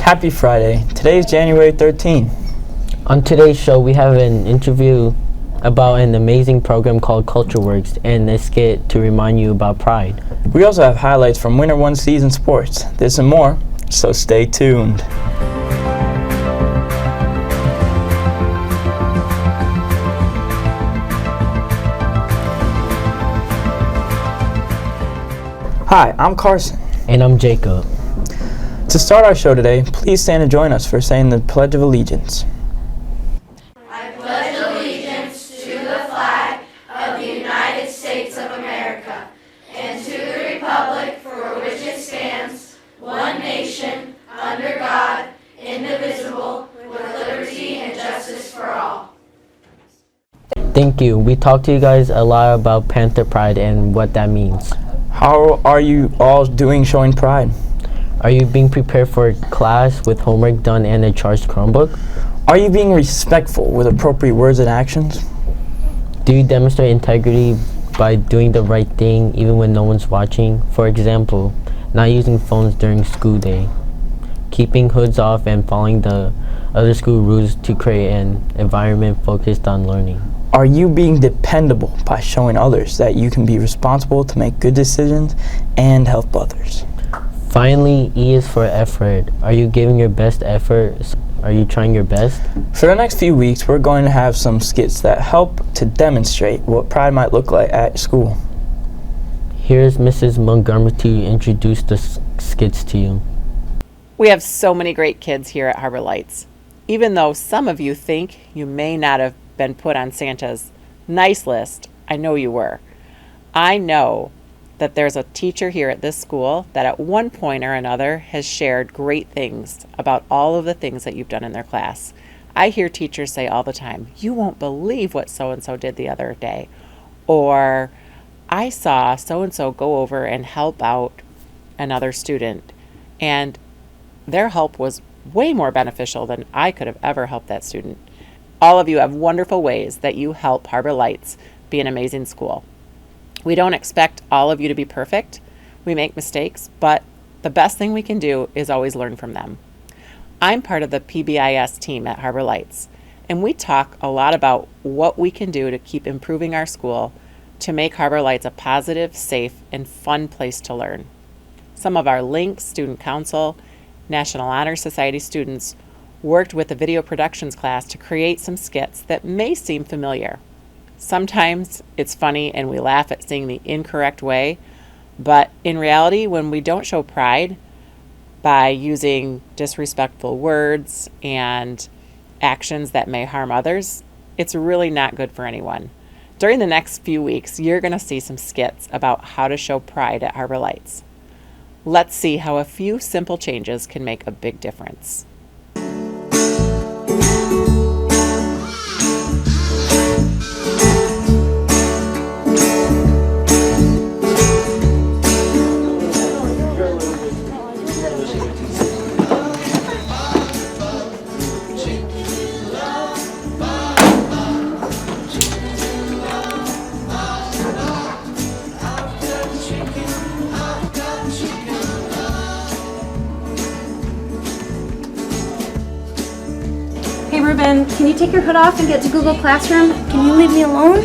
Happy Friday. Today is January 13th. On today's show, we have an interview about an amazing program called CultureWorks and a skit to remind you about Pride. We also have highlights from Winter One season sports. This and more, so stay tuned. Hi, I'm Carson. And I'm Jacob. To start our show today, please stand and join us for saying the Pledge of Allegiance. I pledge allegiance to the flag of the United States of America and to the republic for which it stands, one nation, under God, indivisible, with liberty and justice for all. Thank you. We talked to you guys a lot about Panther Pride and what that means. How are you all doing showing pride? Are you being prepared for class with homework done and a charged Chromebook? Are you being respectful with appropriate words and actions? Do you demonstrate integrity by doing the right thing even when no one's watching? For example, not using phones during school day, keeping hoods off and following the other school rules to create an environment focused on learning. Are you being dependable by showing others that you can be responsible to make good decisions and help others? Finally, E is for effort. Are you giving your best effort? Are you trying your best? For the next few weeks, we're going to have some skits that help to demonstrate what pride might look like at school. Here's Mrs. Montgomery to introduce the skits to you. We have so many great kids here at Harbor Lights. Even though some of you think you may not have been put on Santa's nice list, I know you were. I know that there's a teacher here at this school that at one point or another has shared great things about all of the things that you've done in their class. I hear teachers say all the time, "You won't believe what so-and-so did the other day," or "I saw so-and-so go over and help out another student, and their help was way more beneficial than I could have ever helped that student." All of you have wonderful ways that you help Harbor Lights be an amazing school. We don't expect all of you to be perfect. We make mistakes, but the best thing we can do is always learn from them. I'm part of the PBIS team at Harbor Lights, and we talk a lot about what we can do to keep improving our school to make Harbor Lights a positive, safe, and fun place to learn. Some of our Links Student Council, National Honor Society students worked with the video productions class to create some skits that may seem familiar. Sometimes it's funny and we laugh at seeing the incorrect way, but in reality, when we don't show pride by using disrespectful words and actions that may harm others, it's really not good for anyone. During the next few weeks, you're going to see some skits about how to show pride at Harbor Lights. Let's see how a few simple changes can make a big difference. Hey Ruben, can you take your hood off and get to Google Classroom? Can you leave me alone?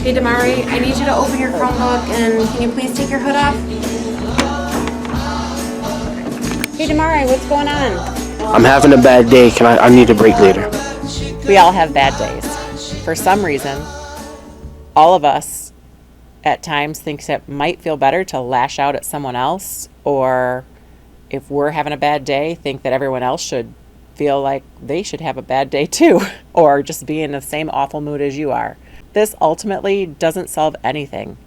Hey Damari, I need you to open your Chromebook and can you please take your hood off? Hey Damari, what's going on? I'm having a bad day. I need a break later. We all have bad days. For some reason, all of us at times think it might feel better to lash out at someone else, or if we're having a bad day, think that everyone else should feel like they should have a bad day too, or just be in the same awful mood as you are. This ultimately doesn't solve anything.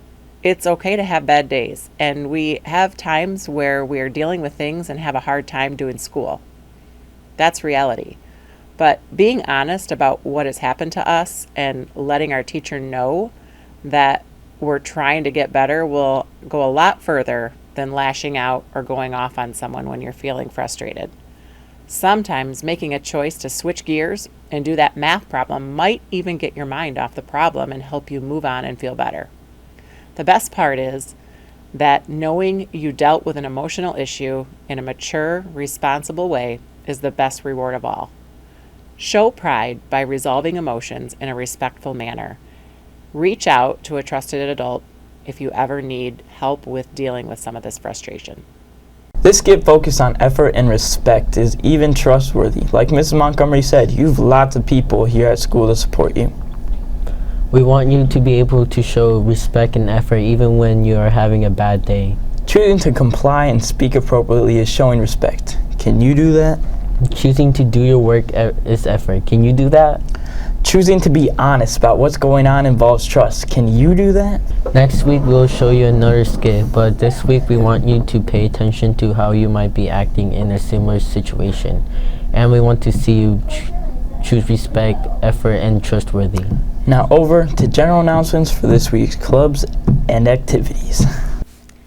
It's okay to have bad days, and we have times where we're dealing with things and have a hard time doing school. That's reality. But being honest about what has happened to us and letting our teacher know that we're trying to get better will go a lot further than lashing out or going off on someone when you're feeling frustrated. Sometimes making a choice to switch gears and do that math problem might even get your mind off the problem and help you move on and feel better. The best part is that knowing you dealt with an emotional issue in a mature, responsible way is the best reward of all. Show pride by resolving emotions in a respectful manner. Reach out to a trusted adult if you ever need help with dealing with some of this frustration. This skit focused on effort and respect is even trustworthy. Like Mrs. Montgomery said, you've lots of people here at school to support you. We want you to be able to show respect and effort even when you are having a bad day. Choosing to comply and speak appropriately is showing respect. Can you do that? Choosing to do your work is effort. Can you do that? Choosing to be honest about what's going on involves trust. Can you do that? Next week we'll show you another skit, but this week we want you to pay attention to how you might be acting in a similar situation. And we want to see you choose respect, effort, and trustworthy. Now over to general announcements for this week's clubs and activities.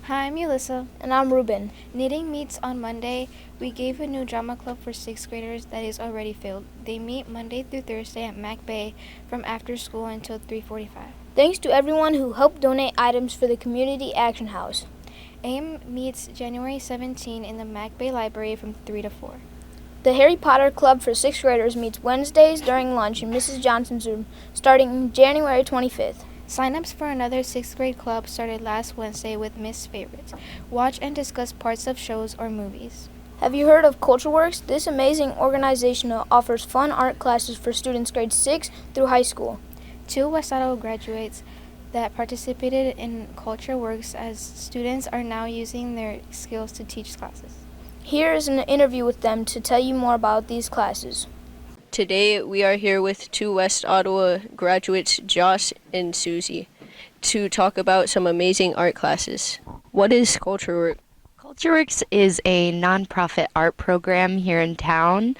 Hi, I'm Yulissa. And I'm Ruben. Knitting meets on Monday. We gave a new drama club for 6th graders that is already filled. They meet Monday through Thursday at Mac Bay from after school until 3:45. Thanks to everyone who helped donate items for the Community Action House. AIM meets January 17 in the Mac Bay Library from 3 to 4. The Harry Potter Club for 6th graders meets Wednesdays during lunch in Mrs. Johnson's room, starting January 25th. Sign-ups for another 6th grade club started last Wednesday with Miss Favorites. Watch and discuss parts of shows or movies. Have you heard of CultureWorks? This amazing organization offers fun art classes for students grades 6 through high school. 2 West Idaho graduates that participated in CultureWorks as students are now using their skills to teach classes. Here is an interview with them to tell you more about these classes. Today we are here with 2 West Ottawa graduates, Josh and Susie, to talk about some amazing art classes. What is CultureWorks? CultureWorks is a nonprofit art program here in town.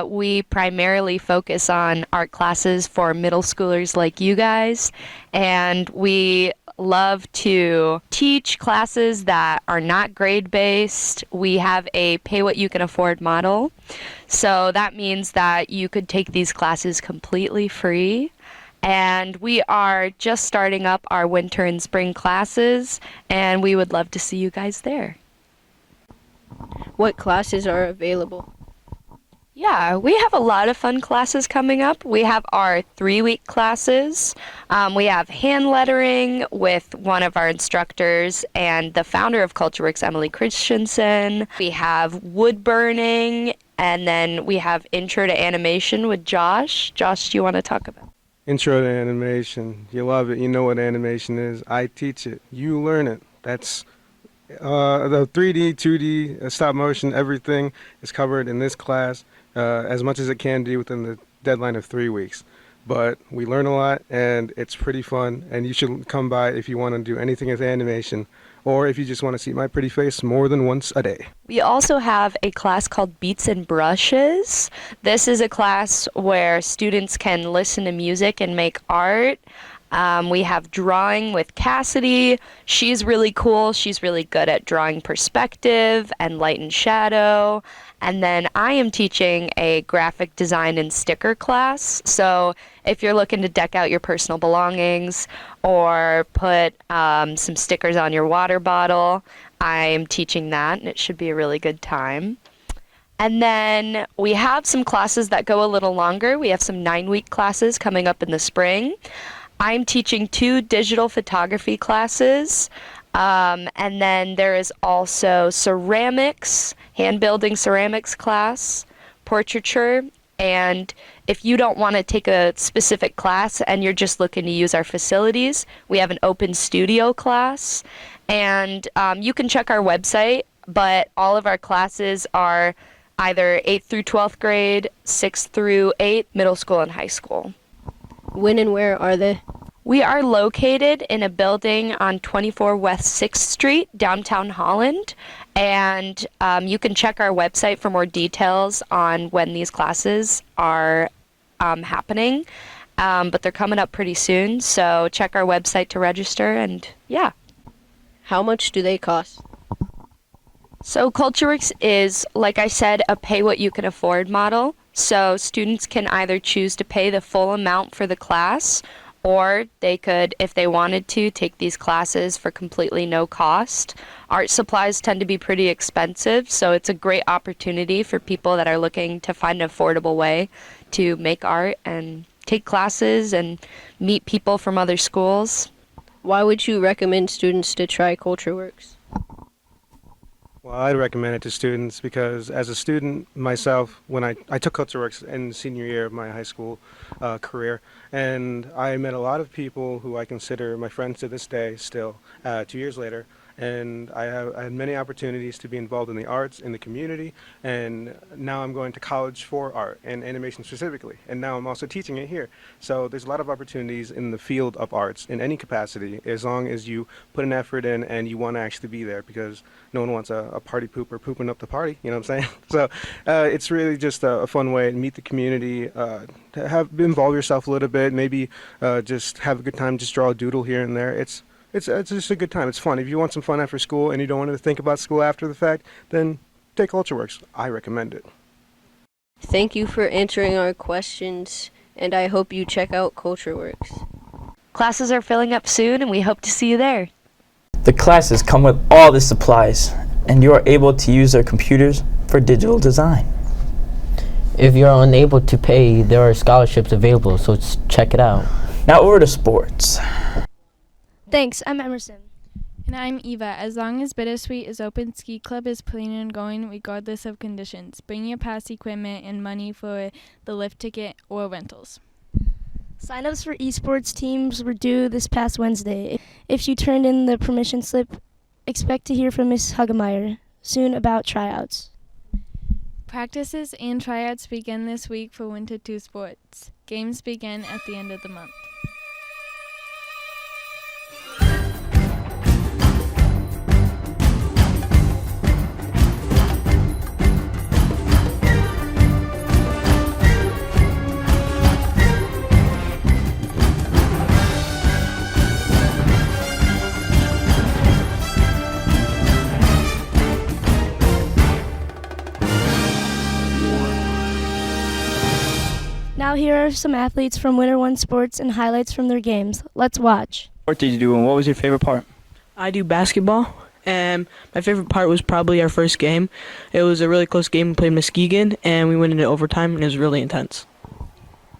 We primarily focus on art classes for middle schoolers like you guys, and we love to teach classes that are not grade-based. We have a pay-what-you-can-afford model, so that means that you could take these classes completely free. And we are just starting up our winter and spring classes, and we would love to see you guys there. What classes are available? Yeah, we have a lot of fun classes coming up. We have our 3-week classes. We have hand lettering with one of our instructors and the founder of CultureWorks, Emily Christensen. We have wood burning, and then we have intro to animation with Josh. Josh, do you want to talk about it? Intro to animation. You love it. You know what animation is. I teach it. You learn it. That's the 3D, 2D, stop motion, everything is covered in this class as much as it can be within the deadline of 3 weeks. But we learn a lot, and it's pretty fun, and you should come by if you want to do anything with animation, or if you just want to see my pretty face more than once a day. We also have a class called Beats and Brushes. This is a class where students can listen to music and make art. We have drawing with Cassidy. She's really cool. She's really good at drawing perspective and light and shadow. And then I am teaching a graphic design and sticker class. So if you're looking to deck out your personal belongings or put some stickers on your water bottle, I'm teaching that, and it should be a really good time. And then we have some classes that go a little longer. We have some 9-week classes coming up in the spring. I'm teaching 2 digital photography classes, and then there is also ceramics, hand-building ceramics class, portraiture, and if you don't want to take a specific class and you're just looking to use our facilities, we have an open studio class, and you can check our website, but all of our classes are either 8th through 12th grade, 6th through 8th, middle school and high school. When and where are they? We are located in a building on 24 West 6th Street, downtown Holland, and you can check our website for more details on when these classes are happening, but they're coming up pretty soon, so check our website to register, and yeah. How much do they cost? So CultureWorks is, like I said, a pay-what-you-can-afford model, so students can either choose to pay the full amount for the class, or they could, if they wanted to, take these classes for completely no cost. Art supplies tend to be pretty expensive, so it's a great opportunity for people that are looking to find an affordable way to make art and take classes and meet people from other schools. Why would you recommend students to try CultureWorks? Well, I'd recommend it to students because as a student myself, when I took CultureWorks in the senior year of my high school career, and I met a lot of people who I consider my friends to this day still, 2 years later, and I had many opportunities to be involved in the arts, in the community, and now I'm going to college for art and animation specifically, and now I'm also teaching it here. So there's a lot of opportunities in the field of arts in any capacity, as long as you put an effort in and you want to actually be there, because no one wants a party pooper pooping up the party, you know what I'm saying? So it's really just a fun way to meet the community, to involve yourself a little bit, maybe just have a good time, just draw a doodle here and there. It's just a good time. It's fun. If you want some fun after school and you don't want to think about school after the fact, then take CultureWorks. I recommend it. Thank you for answering our questions, and I hope you check out CultureWorks. Classes are filling up soon, and we hope to see you there. The classes come with all the supplies, and you are able to use their computers for digital design. If you're unable to pay, there are scholarships available, so check it out. Now over to sports. Thanks, I'm Emerson. And I'm Eva. As long as Bittersweet is open, Ski Club is planning on going regardless of conditions. Bring your past equipment and money for the lift ticket or rentals. Sign-ups for esports teams were due this past Wednesday. If you turned in the permission slip, expect to hear from Ms. Hugemeyer soon about tryouts. Practices and tryouts begin this week for Winter 2 sports. Games begin at the end of the month. Now here are some athletes from Winter 1 sports and highlights from their games. Let's watch. What did you do and what was your favorite part? I do basketball, and my favorite part was probably our first game. It was a really close game. We played Muskegon, and we went into overtime, and it was really intense.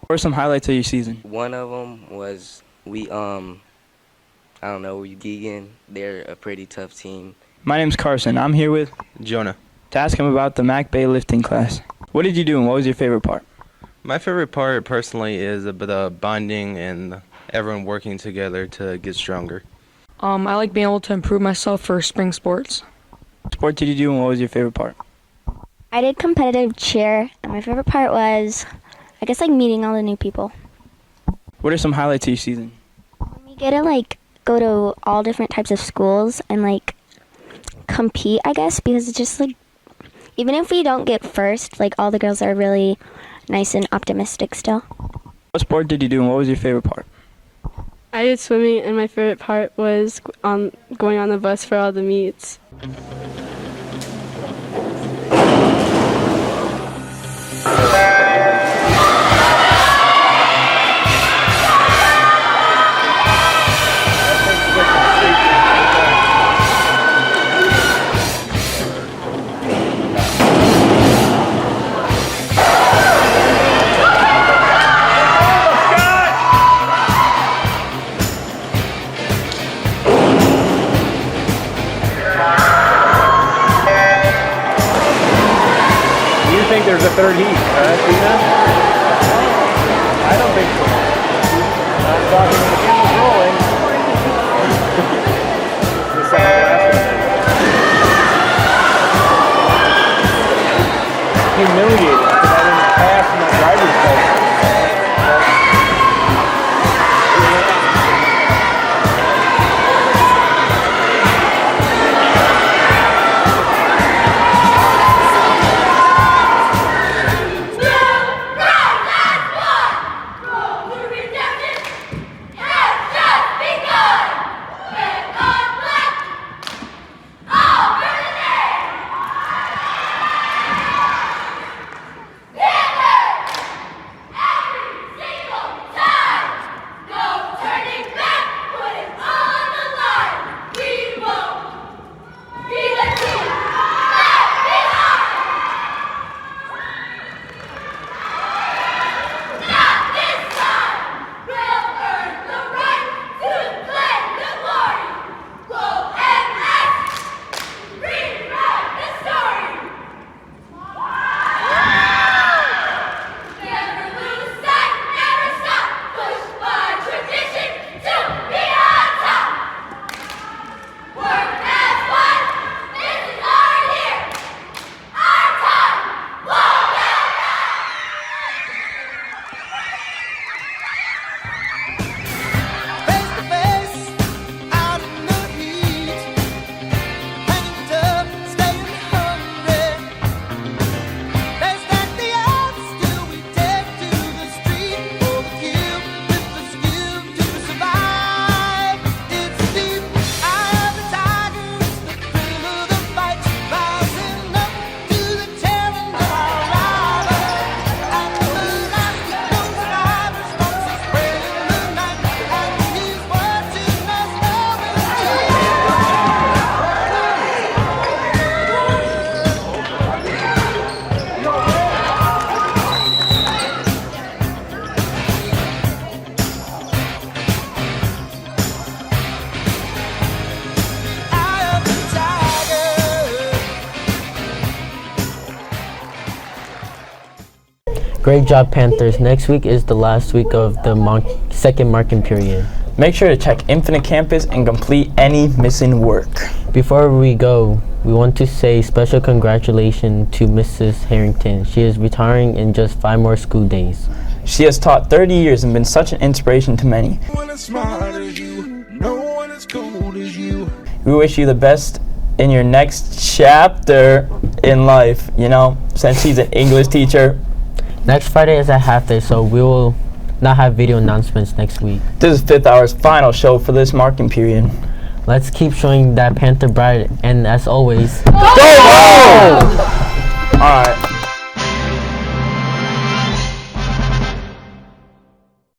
What were some highlights of your season? One of them was Muskegon. They're a pretty tough team. My name's Carson. I'm here with Jonah to ask him about the Mac Bay lifting class. What did you do and what was your favorite part? My favorite part personally is the bonding and everyone working together to get stronger. I like being able to improve myself for spring sports. What sport did you do and what was your favorite part? I did competitive cheer, and my favorite part was, I guess, meeting all the new people. What are some highlights of your season? We get to go to all different types of schools and compete, I guess, because it's just even if we don't get first, all the girls are really nice and optimistic still. What sport did you do and what was your favorite part? I did swimming, and my favorite part was going on the bus for all the meets. There's a third heat, I don't think so. I'm talking when the camera's rolling. This is the last one. Humiliated because I didn't pass my driver's test. Great job, Panthers. Next week is the last week of the second marking period. Make sure to check Infinite Campus and complete any missing work. Before we go, we want to say special congratulations to Mrs. Harrington. She is retiring in just 5 more school days. She has taught 30 years and been such an inspiration to many. We wish you the best in your next chapter in life, you know, since she's an English teacher. Next Friday is a half day, so we will not have video announcements next week. This is 5th Hour's final show for this marking period. Let's keep showing that Panther Bride, and as always, go! All right.